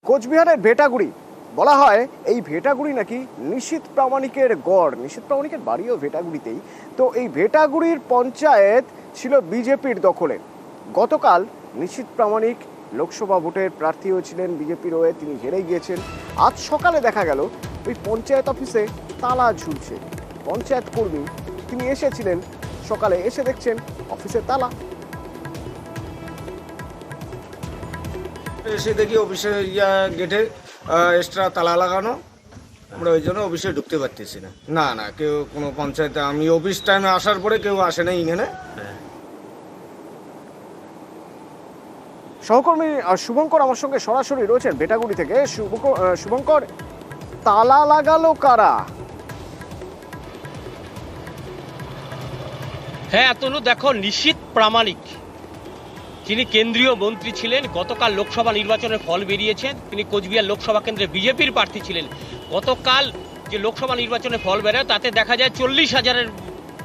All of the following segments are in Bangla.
কোচবিহারের ভেটাগুড়ি, বলা হয় এই ভেটাগুড়ি নাকি নিশীথ প্রামাণিকের গড়। নিশীথ প্রামাণিকের বাড়িও ভেটাগুড়িতেই। তো এই ভেটাগুড়ির পঞ্চায়েত ছিল বিজেপির দখলে। গতকাল নিশীথ প্রামাণিক লোকসভা ভোটের প্রার্থী হয়েছিলেন বিজেপির হয়ে, তিনি হেরে গিয়েছেন। আজ সকালে দেখা গেল ওই পঞ্চায়েত অফিসে তালা ঝুলছে। পঞ্চায়েত কর্মী তিনি এসেছিলেন সকালে, এসে দেখছেন অফিসে তালা। এসে দেখি অফিসে গেটে এক্সট্রা তালা লাগানো, আমরা ওই জন্য অফিসে ঢুকতে পারতেছি না। না না, কেউ কোনো পঞ্চায়েতে, আমি অফিস টাইমে আসার পরে কেউ আসে না এখানে। সহকর্মী শুভঙ্কর আমার সঙ্গে সরাসরি রয়েছেন ভেটাগুড়ি থেকে। শুভঙ্কর, তালা লাগালো কারা? হ্যাঁ তনু, দেখো, নিশীথ প্রামাণিক যিনি কেন্দ্রীয় মন্ত্রী ছিলেন, গতকাল লোকসভা নির্বাচনের ফল বেরিয়েছেন, তিনি কোচবিহার লোকসভা কেন্দ্রে বিজেপির প্রার্থী ছিলেন। গতকাল যে লোকসভা নির্বাচনের ফল বেরোয় তাতে দেখা যায় 40,000-এর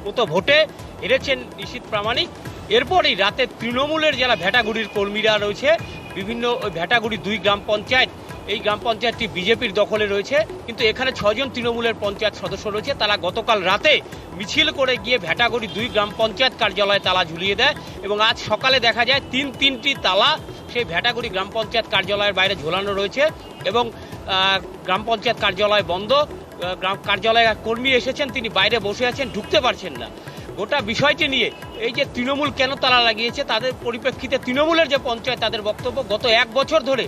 মতো ভোটে হেরেছেন নিশীথ প্রামাণিক। এরপরই রাতে তৃণমূলের যারা ভেটাগুড়ির কর্মীরা রয়েছে, বিভিন্ন ওই ভেটাগুড়ি 2 গ্রাম পঞ্চায়েত, এই গ্রাম পঞ্চায়েতটি বিজেপির দখলে রয়েছে, কিন্তু এখানে 6 জন তৃণমূলের পঞ্চায়েত সদস্য রয়েছে। তারা গতকাল রাতে মিছিল করে গিয়ে ভেটাগুড়ি 2 গ্রাম পঞ্চায়েত কার্যালয়ে তালা ঝুলিয়ে দেয় এবং আজ সকালে দেখা যায় তিনটি তালা সেই ভেটাগুড়ি গ্রাম পঞ্চায়েত কার্যালয়ের বাইরে ঝোলানো রয়েছে এবং গ্রাম পঞ্চায়েত কার্যালয় বন্ধ। গ্রাম কার্যালয়ে কর্মী এসেছেন, তিনি বাইরে বসে আছেন, ঢুকতে পারছেন না। গোটা বিষয়টি নিয়ে এই যে তৃণমূল কেন তালা লাগিয়েছে, তাদের পরিপ্রেক্ষিতে তৃণমূলের যে পঞ্চায়েত, তাদের বক্তব্য গত 1 বছর ধরে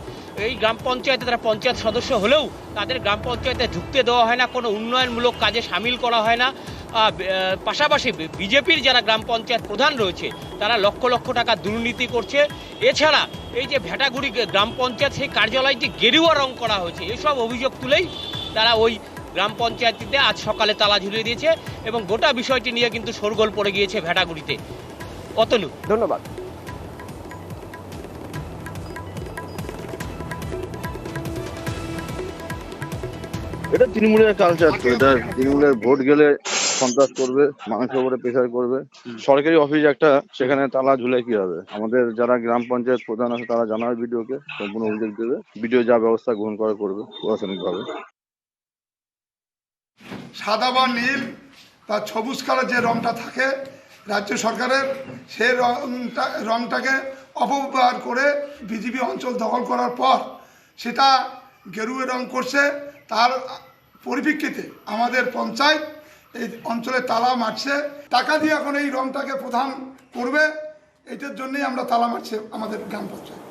এই গ্রাম পঞ্চায়েতে তারা পঞ্চায়েত সদস্য হলেও তাদের গ্রাম পঞ্চায়েতে ঢুকতে দেওয়া হয় না, কোনো উন্নয়নমূলক কাজে সামিল করা হয় না। পাশাপাশি বিজেপির যারা গ্রাম পঞ্চায়েত প্রধান রয়েছে তারা লক্ষ লক্ষ টাকা দুর্নীতি করছে। এছাড়া এই যে ভেটাগুড়ি গ্রাম পঞ্চায়েত, সেই কার্যালয়টি গেরুয়া রং করা হয়েছে, এইসব অভিযোগ তুলেই তারা ওই গ্রাম পঞ্চায়েতটিতে আজ সকালে তালা ঝুলিয়ে দিয়েছে এবং গোটা বিষয়টি নিয়ে কিন্তু শোরগোল পড়ে গিয়েছে ভেটাগুড়িতে। অতনু, ধন্যবাদ। এটা তৃণমূলের কালচার, তো এটা তৃণমূলের ভোট গেলে সন্ত্রাস করবে, মানুষের উপরে প্রেশার করবে। সরকারি অফিস একটা, সেখানে তালা ঝুলে কি হবে? আমাদের যারা গ্রাম পঞ্চায়েত প্রধান আছে তারা জানাবে বিডিওকে, সম্পূর্ণ অভিযোগ দেবে, বিডিও যা ব্যবস্থা গ্রহণ করবে প্রশাসনিক ভাবে। সাদা বা নীল বা সবুজ কালার যে রংটা থাকে রাজ্য সরকারের, সেই রংটাকে অপব্যবহার করে বিজেপি অঞ্চল দখল করার পর সেটা গেরুয়া রং করছে। তার পরিপ্রেক্ষিতে আমাদের পঞ্চায়েত এই অঞ্চলে তালা মারছে, টাকা দিয়ে এখন এই রংটাকে প্রধান করবে, এটার জন্যই আমরা তালা মারছে আমাদের গ্রাম পঞ্চায়েত।